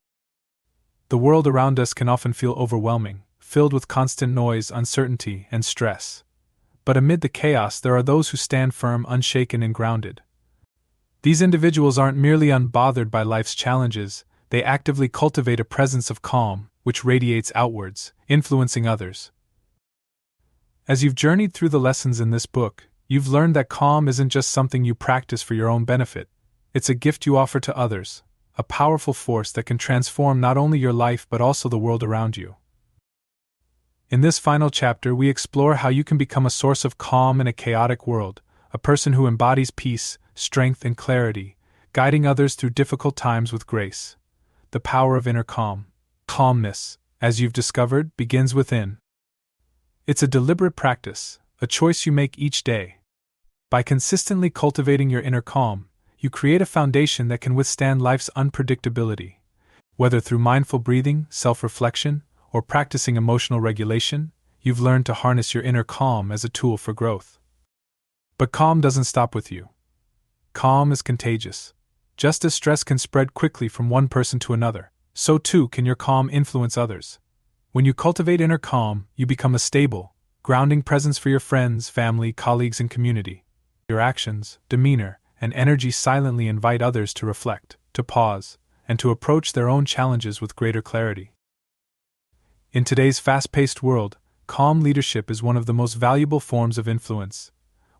The world around us can often feel overwhelming, filled with constant noise, uncertainty, and stress. But amid the chaos, there are those who stand firm, unshaken, and grounded. These individuals aren't merely unbothered by life's challenges, they actively cultivate a presence of calm, which radiates outwards, influencing others. As you've journeyed through the lessons in this book, you've learned that calm isn't just something you practice for your own benefit. It's a gift you offer to others, a powerful force that can transform not only your life but also the world around you. In this final chapter, we explore how you can become a source of calm in a chaotic world, a person who embodies peace, strength, and clarity, guiding others through difficult times with grace. The power of inner calm. Calmness, as you've discovered, begins within. It's a deliberate practice, a choice you make each day. By consistently cultivating your inner calm, you create a foundation that can withstand life's unpredictability. Whether through mindful breathing, self-reflection, or practicing emotional regulation, you've learned to harness your inner calm as a tool for growth. But calm doesn't stop with you. Calm is contagious. Just as stress can spread quickly from one person to another, so too can your calm influence others. When you cultivate inner calm, you become a stable, grounding presence for your friends, family, colleagues, and community. Your actions, demeanor, and energy silently invite others to reflect, to pause, and to approach their own challenges with greater clarity. In today's fast-paced world, calm leadership is one of the most valuable forms of influence.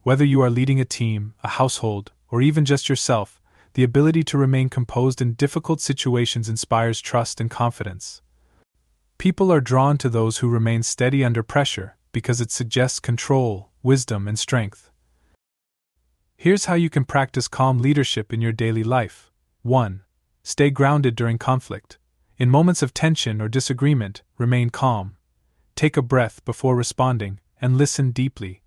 Whether you are leading a team, a household, or even just yourself, the ability to remain composed in difficult situations inspires trust and confidence. People are drawn to those who remain steady under pressure because it suggests control, wisdom, and strength. Here's how you can practice calm leadership in your daily life. 1. Stay grounded during conflict. In moments of tension or disagreement, remain calm. Take a breath before responding and listen deeply.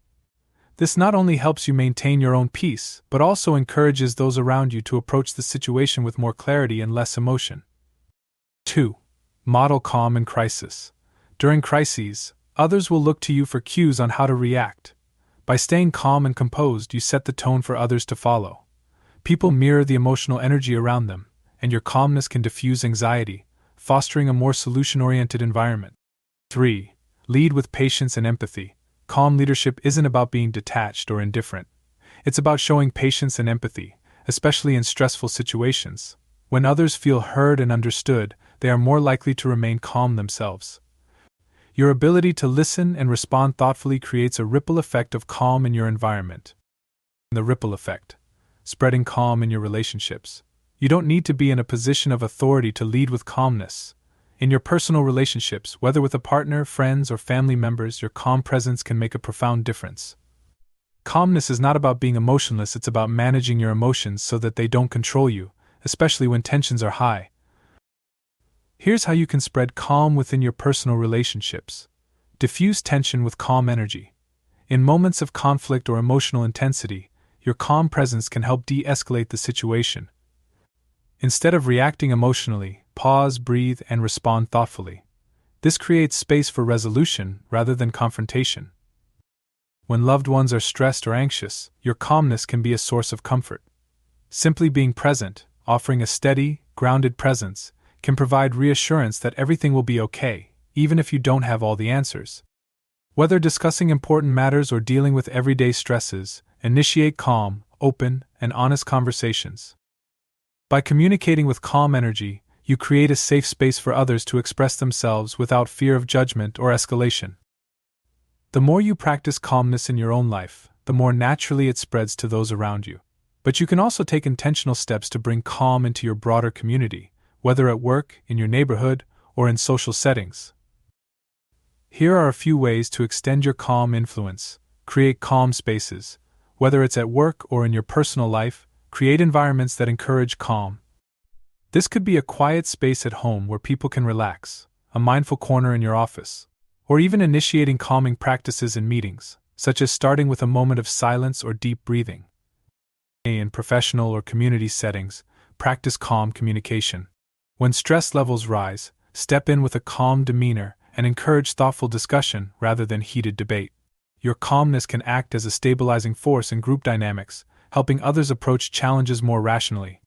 This not only helps you maintain your own peace, but also encourages those around you to approach the situation with more clarity and less emotion. 2. Model calm in crisis. During crises, others will look to you for cues on how to react. By staying calm and composed, you set the tone for others to follow. People mirror the emotional energy around them, and your calmness can diffuse anxiety, fostering a more solution-oriented environment. 3. Lead with patience and empathy. Calm leadership isn't about being detached or indifferent. It's about showing patience and empathy, especially in stressful situations. When others feel heard and understood, they are more likely to remain calm themselves. Your ability to listen and respond thoughtfully creates a ripple effect of calm in your environment. The ripple effect. Spreading calm in your relationships. You don't need to be in a position of authority to lead with calmness. In your personal relationships, whether with a partner, friends, or family members, your calm presence can make a profound difference. Calmness is not about being emotionless, it's about managing your emotions so that they don't control you, especially when tensions are high. Here's how you can spread calm within your personal relationships. Diffuse tension with calm energy. In moments of conflict or emotional intensity, your calm presence can help de-escalate the situation. Instead of reacting emotionally, pause, breathe, and respond thoughtfully. This creates space for resolution rather than confrontation. When loved ones are stressed or anxious, your calmness can be a source of comfort. Simply being present, offering a steady, grounded presence, can provide reassurance that everything will be okay, even if you don't have all the answers. Whether discussing important matters or dealing with everyday stresses, initiate calm, open, and honest conversations. By communicating with calm energy, you create a safe space for others to express themselves without fear of judgment or escalation. The more you practice calmness in your own life, the more naturally it spreads to those around you. But you can also take intentional steps to bring calm into your broader community, whether at work, in your neighborhood, or in social settings. Here are a few ways to extend your calm influence. Create calm spaces. Whether it's at work or in your personal life, create environments that encourage calm. This could be a quiet space at home where people can relax, a mindful corner in your office, or even initiating calming practices in meetings, such as starting with a moment of silence or deep breathing. In professional or community settings, practice calm communication. When stress levels rise, step in with a calm demeanor and encourage thoughtful discussion rather than heated debate. Your calmness can act as a stabilizing force in group dynamics, helping others approach challenges more rationally.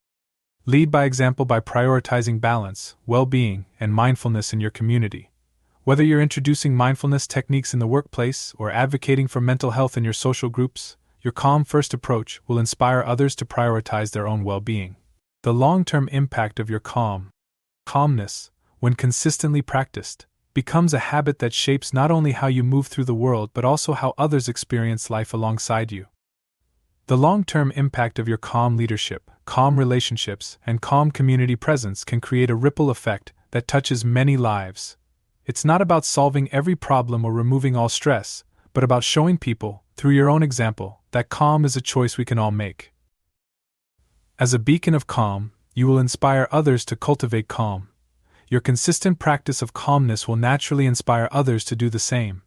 Lead by example by prioritizing balance, well-being, and mindfulness in your community. Whether you're introducing mindfulness techniques in the workplace or advocating for mental health in your social groups, your calm-first approach will inspire others to prioritize their own well-being. The long-term impact of your calmness, when consistently practiced, becomes a habit that shapes not only how you move through the world but also how others experience life alongside you. The long-term impact of your calm leadership, calm relationships, and calm community presence can create a ripple effect that touches many lives. It's not about solving every problem or removing all stress, but about showing people, through your own example, that calm is a choice we can all make. As a beacon of calm, you will inspire others to cultivate calm. Your consistent practice of calmness will naturally inspire others to do the same.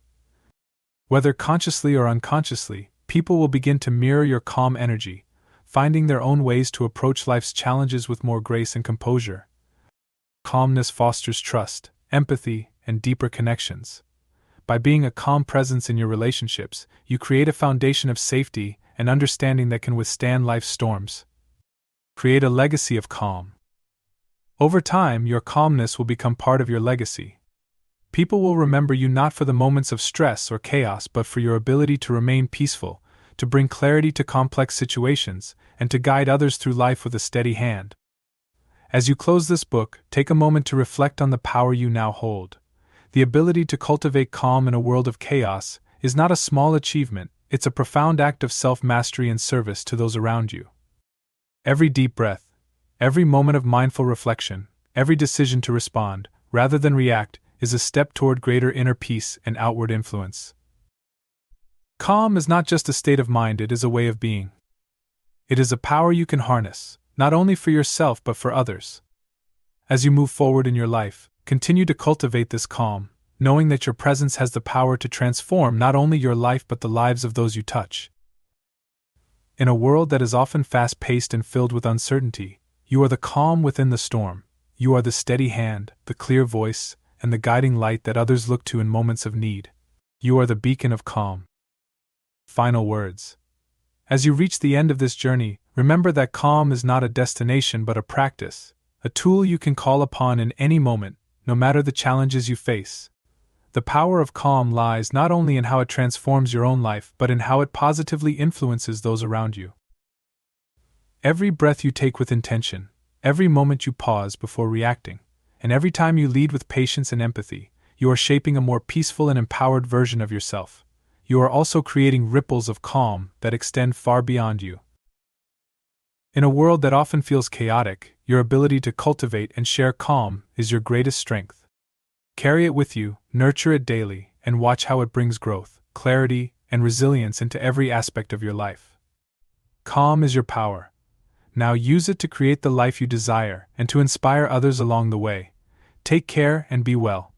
Whether consciously or unconsciously, people will begin to mirror your calm energy, finding their own ways to approach life's challenges with more grace and composure. Calmness fosters trust, empathy, and deeper connections. By being a calm presence in your relationships, you create a foundation of safety and understanding that can withstand life's storms. Create a legacy of calm. Over time, your calmness will become part of your legacy. People will remember you not for the moments of stress or chaos but for your ability to remain peaceful, to bring clarity to complex situations, and to guide others through life with a steady hand. As you close this book, take a moment to reflect on the power you now hold. The ability to cultivate calm in a world of chaos is not a small achievement, it's a profound act of self-mastery and service to those around you. Every deep breath, every moment of mindful reflection, every decision to respond, rather than react, is a step toward greater inner peace and outward influence. Calm is not just a state of mind, it is a way of being. It is a power you can harness, not only for yourself but for others. As you move forward in your life, continue to cultivate this calm, knowing that your presence has the power to transform not only your life but the lives of those you touch. In a world that is often fast-paced and filled with uncertainty, you are the calm within the storm. You are the steady hand, the clear voice, and the guiding light that others look to in moments of need. You are the beacon of calm. Final words. As you reach the end of this journey, remember that calm is not a destination but a practice, a tool you can call upon in any moment, no matter the challenges you face. The power of calm lies not only in how it transforms your own life but in how it positively influences those around you. Every breath you take with intention, every moment you pause before reacting, and every time you lead with patience and empathy, you are shaping a more peaceful and empowered version of yourself. You are also creating ripples of calm that extend far beyond you. In a world that often feels chaotic, your ability to cultivate and share calm is your greatest strength. Carry it with you, nurture it daily, and watch how it brings growth, clarity, and resilience into every aspect of your life. Calm is your power. Now use it to create the life you desire and to inspire others along the way. Take care and be well.